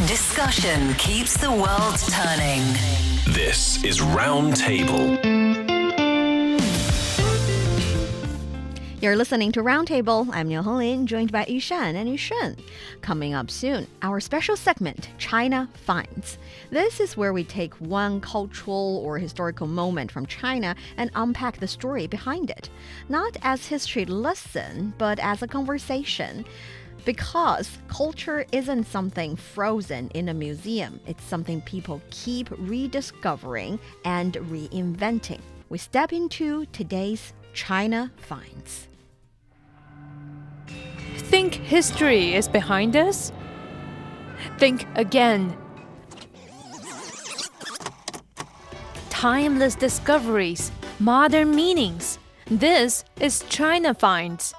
Discussion keeps the world turning. This is Roundtable. You're listening to Roundtable. I'm Niu Honglin, joined by Yushan and Yushun. Coming up soon, our special segment, China Finds. This is where we take one cultural or historical moment from China and unpack the story behind it. Not as history lesson, but as a conversation. Because culture isn't something frozen in a museum. It's something people keep rediscovering and reinventing. We step into today's China Finds. Think history is behind us? Think again. Timeless discoveries, modern meanings. This is China Finds.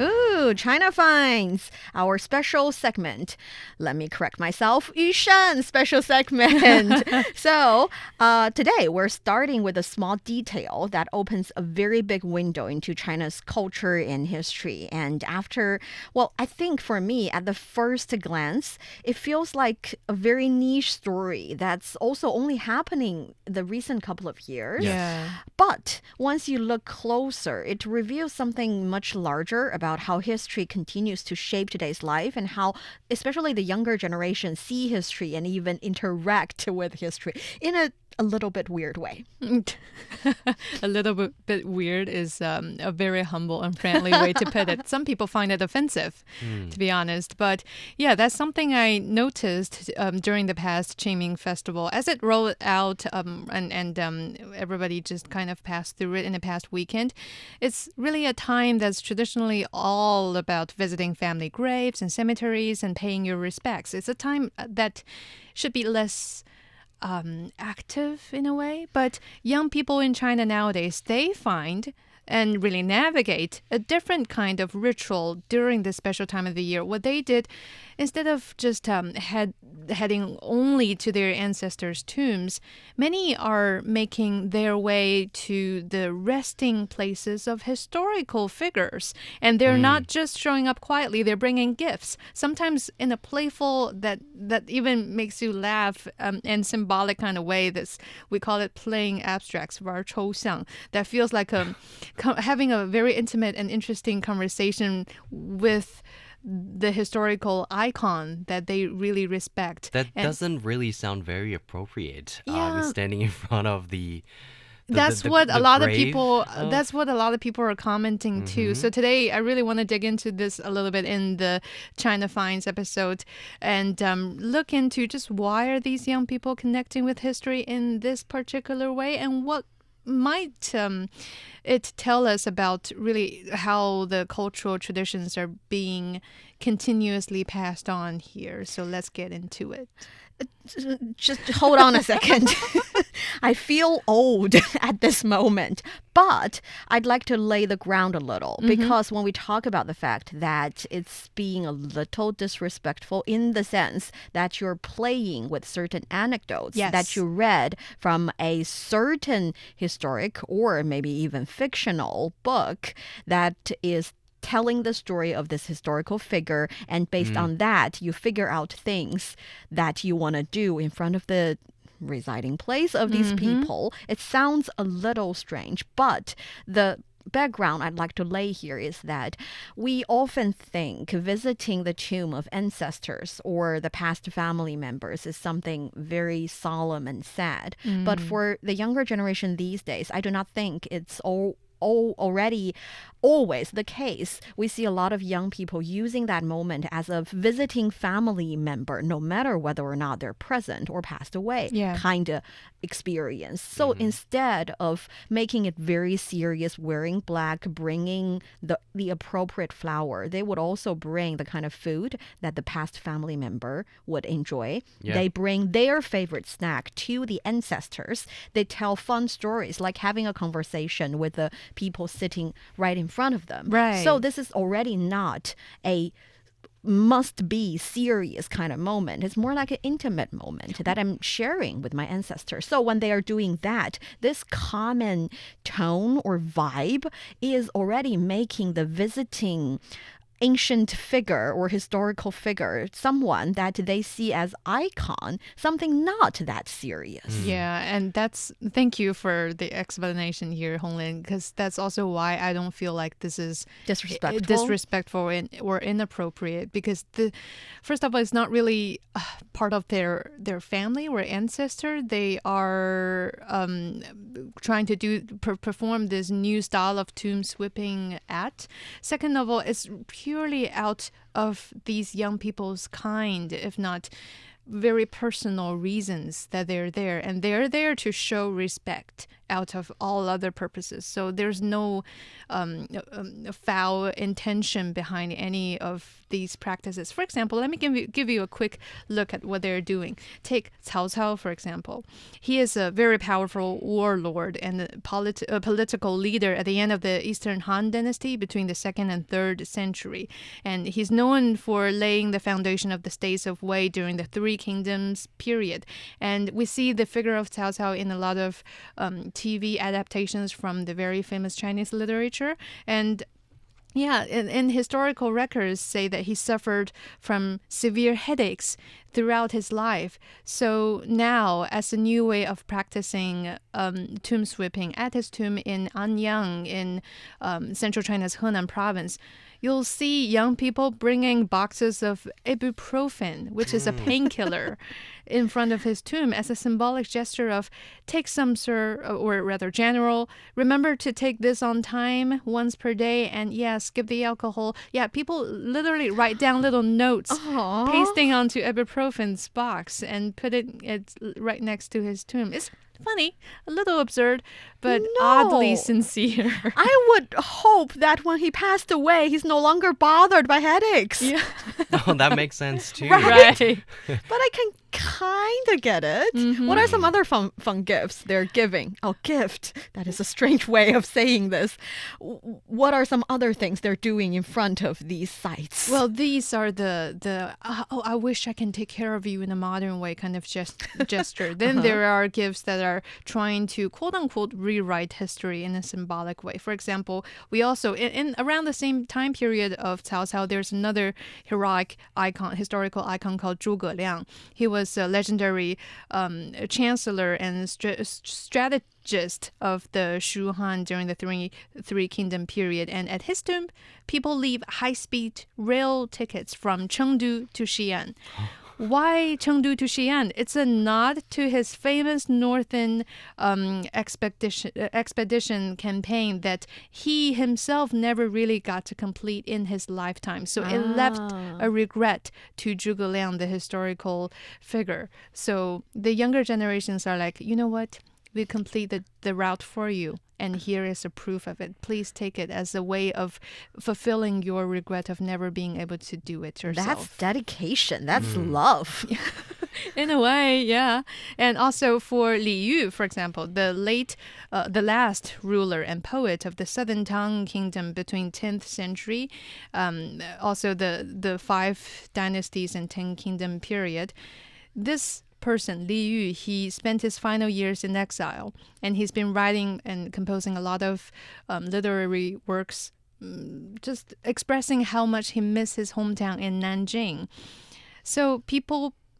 Ooh, China Finds, our special segment. Let me correct myself, Yushan special segment. So, today we're starting with a small detail that opens a very big window into China's culture and history. And I think for me, at the first glance, it feels like a very niche story that's also only happening the recent couple of years. Yeah. But once you look closer, it reveals something much larger about how history continues to shape today's life and how especially the younger generation see history and even interact with history in a little bit weird way. A little bit weird is a very humble and friendly way to put it. Some people find it offensive, to be honest. But yeah, that's something I noticed during the past Qingming Festival. As it rolled out and everybody just kind of passed through it in the past weekend, it's really a time that's traditionally all about visiting family graves and cemeteries and paying your respects. It's a time that should be less active in a way, but young people in China nowadays, they find and really navigate a different kind of ritual during this special time of the year. What they did, instead of just heading only to their ancestors' tombs, many are making their way to the resting places of historical figures. And they're not just showing up quietly, they're bringing gifts, sometimes in a playful, that even makes you laugh and symbolic kind of way. We call it playing abstracts, 玩抽象, that feels like having a very intimate and interesting conversation with the historical icon that they really respect. That doesn't really sound very appropriate. Yeah. Standing in front of That's what a lot of people are commenting too. Mm-hmm. So today I really want to dig into this a little bit in the China Finds episode and look into just why are these young people connecting with history in this particular way, and what might it tell us about really how the cultural traditions are being continuously passed on here. So let's get into it. Just hold on a second. I feel old at this moment, but I'd like to lay the ground a little because when we talk about the fact that it's being a little disrespectful in the sense that you're playing with certain anecdotes that you read from a certain historic or maybe even fictional book that is telling the story of this historical figure, and based on that, you figure out things that you want to do in front of the residing place of these people. It sounds a little strange, but the background I'd like to lay here is that we often think visiting the tomb of ancestors or the past family members is something very solemn and sad. But for the younger generation these days, I do not think it's already always the case. We see a lot of young people using that moment as a visiting family member, no matter whether or not they're present or passed away, kind of experience. So instead of making it very serious, wearing black, bringing the appropriate flower, they would also bring the kind of food that the past family member would enjoy. They bring their favorite snack to the ancestors. They tell fun stories, like having a conversation with the people sitting right in front of them. Right. So this is already not a must be serious kind of moment. It's more like an intimate moment that I'm sharing with my ancestors. So when they are doing that, this common tone or vibe is already making the visiting ancient figure or historical figure, someone that they see as icon, something not that serious. Yeah, and thank you for the explanation here, Honglin, because that's also why I don't feel like this is disrespectful or inappropriate, because first of all, it's not really part of their family or ancestor. They are trying to perform this new style of tomb sweeping at. Second of all, it's purely out of these young people's kind, if not very personal reasons that they're there, and they're there to show respect out of all other purposes. So there's no foul intention behind any of these practices. For example, let me give you a quick look at what they're doing. Take Cao Cao, for example. He is a very powerful warlord and a political leader at the end of the Eastern Han Dynasty between the 2nd and 3rd century. And he's known for laying the foundation of the states of Wei during the Three Kingdoms period. And we see the figure of Cao Cao in a lot of TV adaptations from the very famous Chinese literature. And yeah, and historical records say that he suffered from severe headaches throughout his life. So now, as a new way of practicing tomb sweeping at his tomb in Anyang in central China's Henan province, you'll see young people bringing boxes of ibuprofen, which is a painkiller, in front of his tomb as a symbolic gesture of, take some, sir, or rather, general, remember to take this on time once per day, and yeah, skip the alcohol. Yeah, people literally write down little notes, pasting onto ibuprofen's box and put it right next to his tomb. It's funny, a little absurd, but oddly sincere. I would hope that when he passed away, he's no longer bothered by headaches. Yeah. Oh, that makes sense too. Right. But I can kind of get it. What are some other fun gifts they're giving? Oh, gift. That is a strange way of saying this. What are some other things they're doing in front of these sites? Well, these are the I wish I can take care of you in a modern way kind of gesture. Then there are gifts that are trying to quote unquote rewrite history in a symbolic way. For example, we also in around the same time period of Cao Cao, there's another historical icon called Zhuge Liang. He was a legendary chancellor and strategist of the Shu Han during the Three Kingdom period. And at his tomb, people leave high-speed rail tickets from Chengdu to Xi'an. Why Chengdu to Xi'an? It's a nod to his famous northern expedition campaign that he himself never really got to complete in his lifetime. So it left a regret to Zhuge Liang, the historical figure. So the younger generations are like, you know what? We completed the route for you, and here is a proof of it. Please take it as a way of fulfilling your regret of never being able to do it yourself. That's dedication. That's love. In a way, yeah. And also for Li Yu, for example, the last ruler and poet of the Southern Tang Kingdom between 10th century, also the 5 dynasties and 10 kingdom period. This person, Li Yu, he spent his final years in exile, and he's been writing and composing a lot of literary works, just expressing how much he missed his hometown in Nanjing. So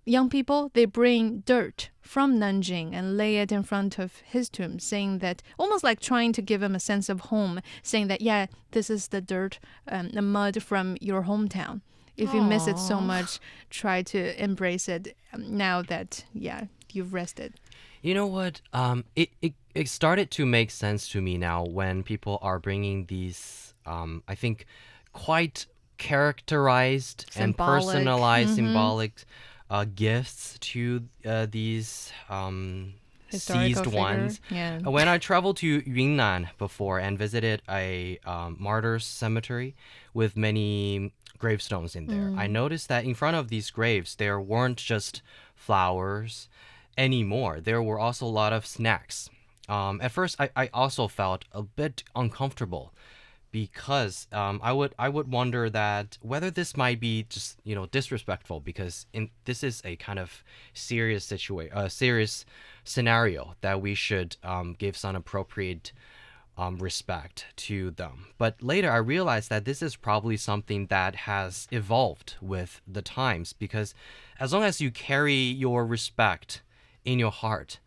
young people, they bring dirt from Nanjing and lay it in front of his tomb, saying that, almost like trying to give him a sense of home, saying that, yeah, this is the dirt, the mud from your hometown. If you miss it so much, try to embrace it now that, yeah, you've rested. You know what? It started to make sense to me now when people are bringing these, I think, quite characterized and personalized symbolic gifts to these seized ones. Yeah. When I traveled to Yunnan before and visited a martyrs cemetery with many gravestones in there, I noticed that in front of these graves there weren't just flowers anymore. There were also a lot of snacks. At first I also felt a bit uncomfortable because I would wonder that whether this might be just disrespectful, because this is a kind of serious scenario that we should give some appropriate respect to them. But later I realized that this is probably something that has evolved with the times, because as long as you carry your respect in your heart,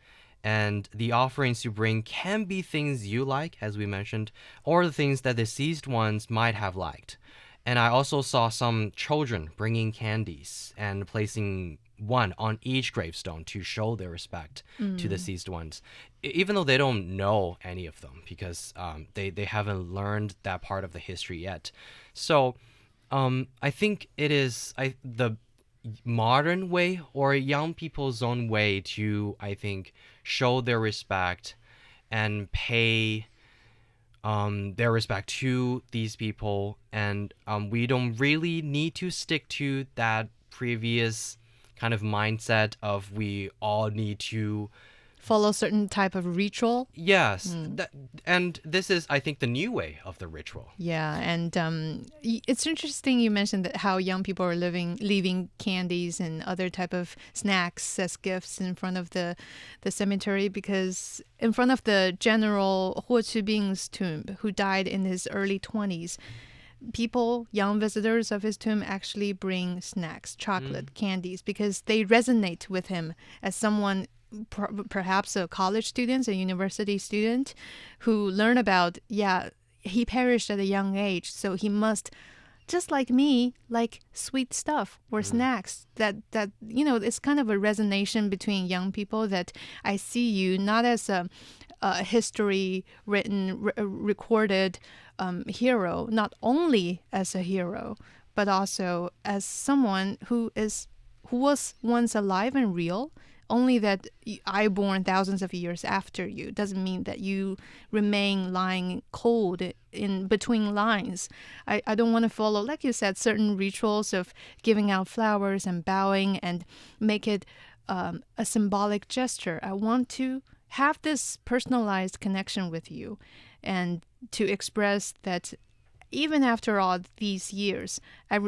and the offerings you bring can be things you like, as we mentioned, or the things that the deceased ones might have liked. And I also saw some children bringing candies and placing one on each gravestone to show their respect to the deceased ones, even though they don't know any of them, because they haven't learned that part of the history yet. So I think it is the modern way, or young people's own way, to, I think, show their respect and pay their respect to these people. And we don't really need to stick to that previous kind of mindset of we all need to Follow certain type of ritual. Yes, and this is, I think, the new way of the ritual. Yeah, and it's interesting you mentioned that how young people are leaving candies and other type of snacks as gifts in front of the cemetery, because in front of the General Huo Qibing's tomb, who died in his early 20s, people, young visitors of his tomb, actually bring snacks, chocolate, candies, because they resonate with him as someone, perhaps a college student, a university student, who learn about, he perished at a young age, so he must, just like me, like sweet stuff or snacks. That it's kind of a resonation between young people, that I see you not as a history written, recorded hero, not only as a hero, but also as someone who was once alive and real. Only that I born thousands of years after you doesn't mean that you remain lying cold in between lines. I don't want to follow, like you said, certain rituals of giving out flowers and bowing and make it a symbolic gesture. I want to have this personalized connection with you, and to express that even after all these years,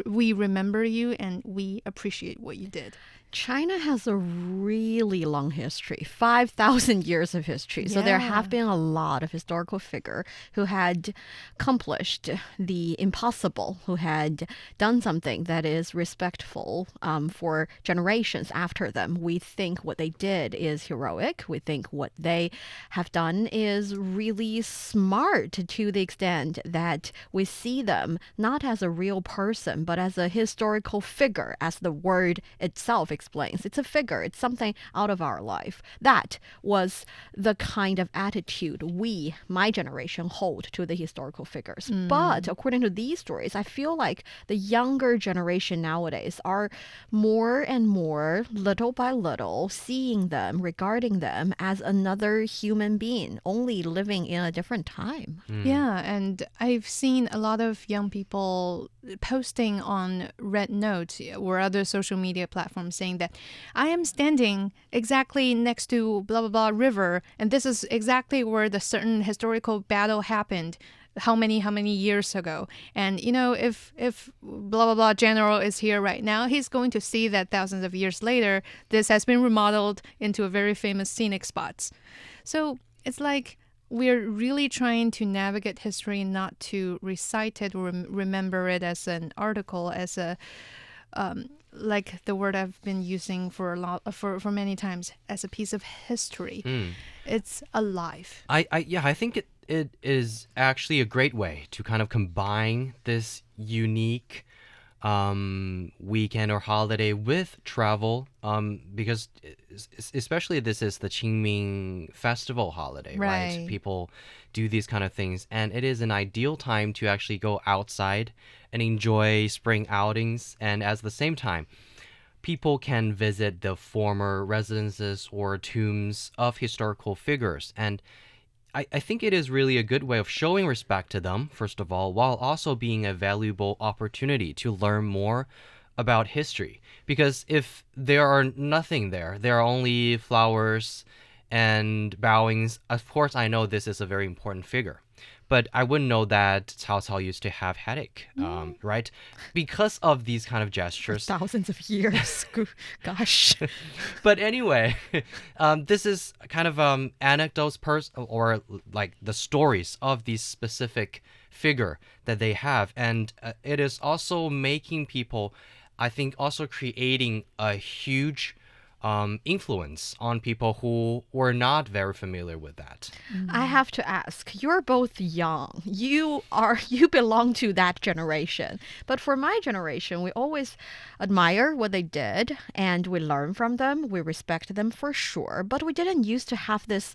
we remember you and we appreciate what you did. China has a really long history, 5,000 years of history. So there have been a lot of historical figures who had accomplished the impossible, who had done something that is respectful for generations after them. We think what they did is heroic. We think what they have done is really smart, to the extent that we see them not as a real person, but as a historical figure, as the word itself explains. It's a figure. It's something out of our life. That was the kind of attitude we, my generation, hold to the historical figures. But according to these stories, I feel like the younger generation nowadays are more and more, little by little, seeing them, regarding them as another human being, only living in a different time. Yeah, and I've seen a lot of young people posting on Red Note or other social media platforms saying that I am standing exactly next to blah blah blah river, and this is exactly where the certain historical battle happened how many years ago. And if blah blah blah general is here right now, he's going to see that thousands of years later this has been remodeled into a very famous scenic spots. So it's like we're really trying to navigate history, not to recite it or remember it as an article, as a like the word I've been using for many times, as a piece of history. It's alive. I think it is actually a great way to kind of combine this unique weekend or holiday with travel, because especially this is the Qingming festival holiday, right? People do these kind of things, and it is an ideal time to actually go outside and enjoy spring outings, and at the same time people can visit the former residences or tombs of historical figures. And I think it is really a good way of showing respect to them, first of all, while also being a valuable opportunity to learn more about history. Because if there are nothing there are only flowers and bowings, of course I know this is a very important figure. but I wouldn't know that Cao Cao used to have headache, right? Because of these kind of gestures. Thousands of years. Gosh. But anyway, this is kind of anecdotes or like the stories of these specific figure that they have, and it is also making people, I think, also creating a huge influence on people who were not very familiar with that. I have to ask, you're both young. You belong to that generation. But for my generation, we always admire what they did and we learn from them. We respect them for sure. But we didn't used to have this,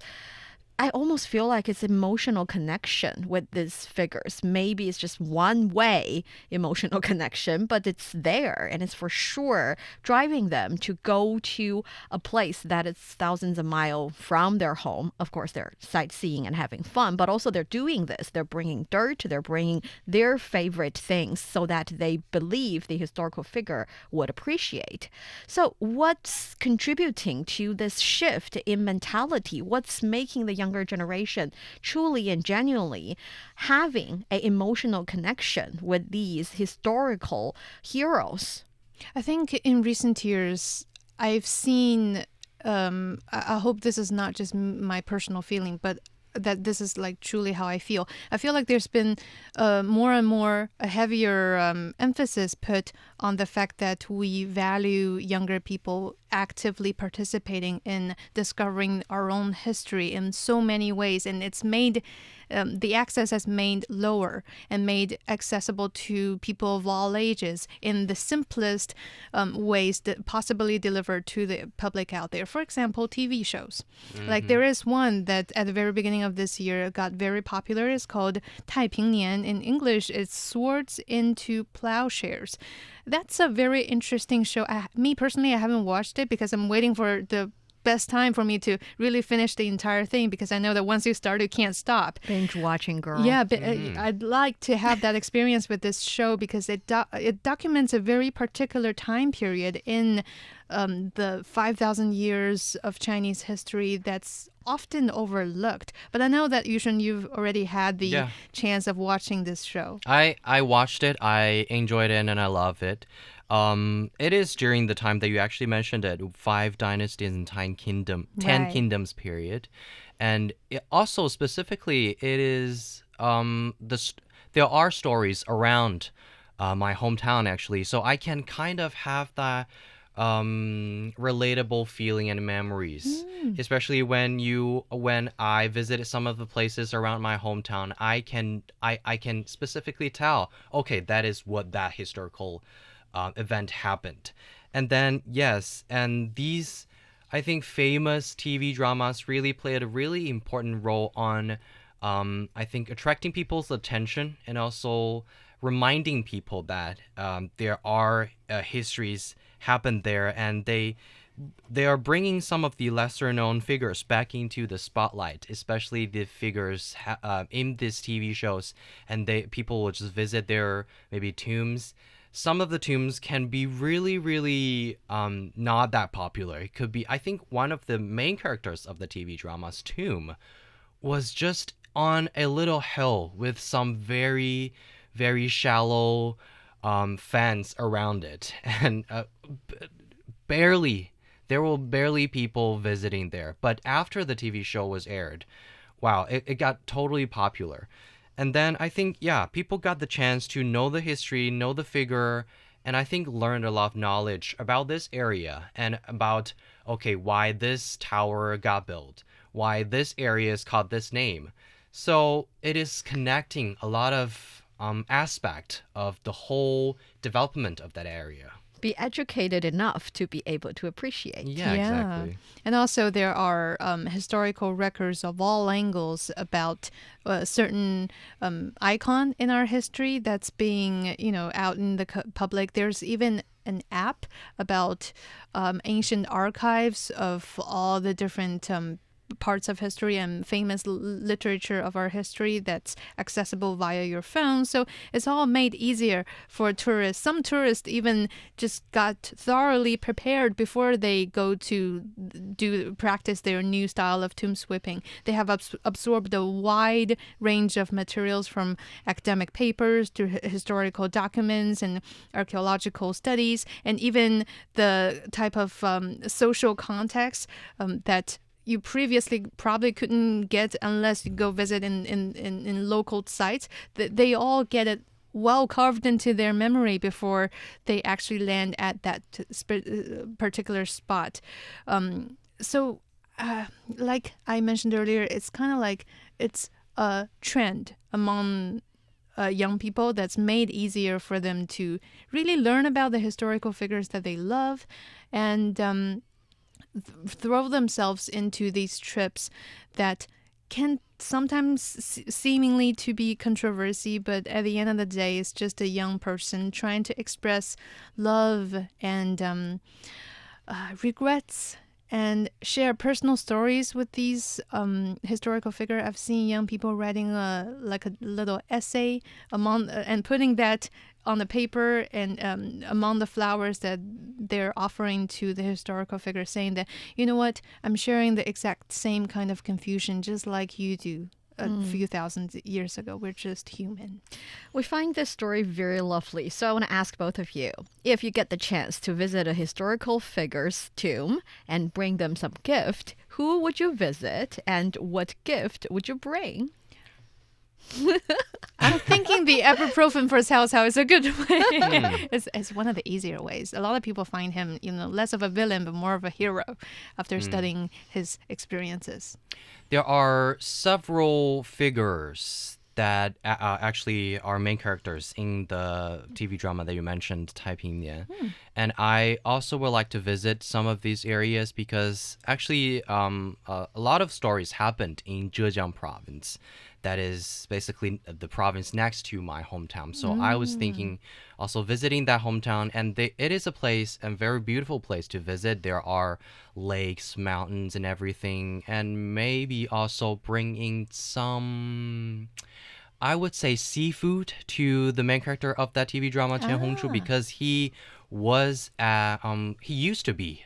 I almost feel like it's emotional connection with these figures. Maybe it's just one way emotional connection, but it's there and it's for sure driving them to go to a place that is thousands of miles from their home. Of course, they're sightseeing and having fun, but also they're doing this. They're bringing dirt, they're bringing their favorite things so that they believe the historical figure would appreciate. So what's contributing to this shift in mentality? What's making the younger generation truly and genuinely having an emotional connection with these historical heroes? I think in recent years, I've seen, I hope this is not just my personal feeling, but that this is like truly how I feel. I feel like there's been more and more a heavier emphasis put on the fact that we value younger people actively participating in discovering our own history in so many ways, and it's made the access has made lower and made accessible to people of all ages in the simplest ways that possibly delivered to the public out there. For example, TV shows. Like there is one that at the very beginning of this year got very popular. It's called 太平年. In English, it's Swords into Plowshares. That's a very interesting show. Me personally, I haven't watched it because I'm waiting for the best time for me to really finish the entire thing, because I know that once you start, you can't stop. Binge watching, girl. Yeah, but I'd like to have that experience with this show because it documents a very particular time period in the 5,000 years of Chinese history that's often overlooked. But I know that, Yushan, you've already had the chance of watching this show. I watched it, I enjoyed it, and I love it. It is during the time that you actually mentioned it, 5 dynasties and 10 kingdoms period. And it also specifically, it is there are stories around my hometown actually, so I can kind of have that relatable feeling and memories, especially when I visited some of the places around my hometown. I can specifically tell, okay, that is what that historical event happened. And then and these, I think, famous TV dramas really played a really important role on I think attracting people's attention and also reminding people that there are histories happened there, and they are bringing some of the lesser known figures back into the spotlight, especially the figures in these TV shows, and people will just visit their maybe tombs. Some of the tombs can be really, really not that popular. It could be, I think one of the main characters of the TV drama's tomb was just on a little hill with some very, very shallow fence around it. And there were barely people visiting there. But after the TV show was aired, wow, it got totally popular. And then I think, people got the chance to know the history, know the figure, and I think learned a lot of knowledge about this area and about, okay, why this tower got built, why this area is called this name. So it is connecting a lot of aspect of the whole development of that area. Be educated enough to be able to appreciate. Yeah, exactly. And also there are historical records of all angles about a certain icon in our history that's being, out in the public. There's even an app about ancient archives of all the different parts of history and famous literature of our history that's accessible via your phone. So it's all made easier for tourists. Some tourists even just got thoroughly prepared before they go to practice their new style of tomb sweeping. They have absorbed a wide range of materials from academic papers to historical documents and archaeological studies, and even the type of social context that you previously probably couldn't get unless you go visit in local sites. They all get it well carved into their memory before they actually land at that particular spot. So like I mentioned earlier, it's kind of like it's a trend among young people that's made easier for them to really learn about the historical figures that they love and throw themselves into these trips that can sometimes seemingly to be controversy, but at the end of the day, it's just a young person trying to express love and regrets and share personal stories with these historical figures. I've seen young people writing like a little essay and putting that on the paper and among the flowers that they're offering to the historical figure, saying that, you know what, I'm sharing the exact same kind of confusion just like you do. A few thousand years ago. We're just human. We find this story very lovely. So I want to ask both of you, if you get the chance to visit a historical figure's tomb and bring them some gift, who would you visit and what gift would you bring? I'm thinking the ibuprofen for Cao Cao is a good way. It's one of the easier ways. A lot of people find him, less of a villain, but more of a hero after studying his experiences. There are several figures that actually are main characters in the TV drama that you mentioned, Taiping Nian. And I also would like to visit some of these areas because actually a lot of stories happened in Zhejiang province. That is basically the province next to my hometown. So I was thinking also visiting that hometown, and it is a very beautiful place to visit. There are lakes, mountains, and everything, and maybe also bring in some, I would say, seafood to the main character of that TV drama, Qian Hongzhu, because he used to be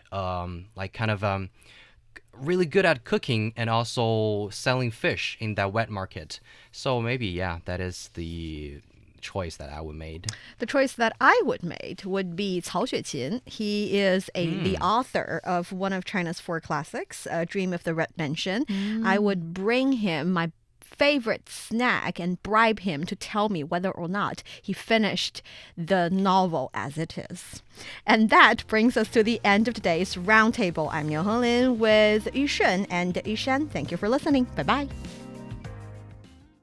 really good at cooking and also selling fish in that wet market. So maybe, that is the choice that I would made. The choice that I would make would be Cao Xueqin. He is the author of one of China's 4 classics, Dream of the Red Mansion. I would bring him my favorite snack and bribe him to tell me whether or not he finished the novel as it is. And that brings us to the end of today's Roundtable. I'm Niu Honglin with Yushan and Yushan. Thank you for listening. Bye-bye.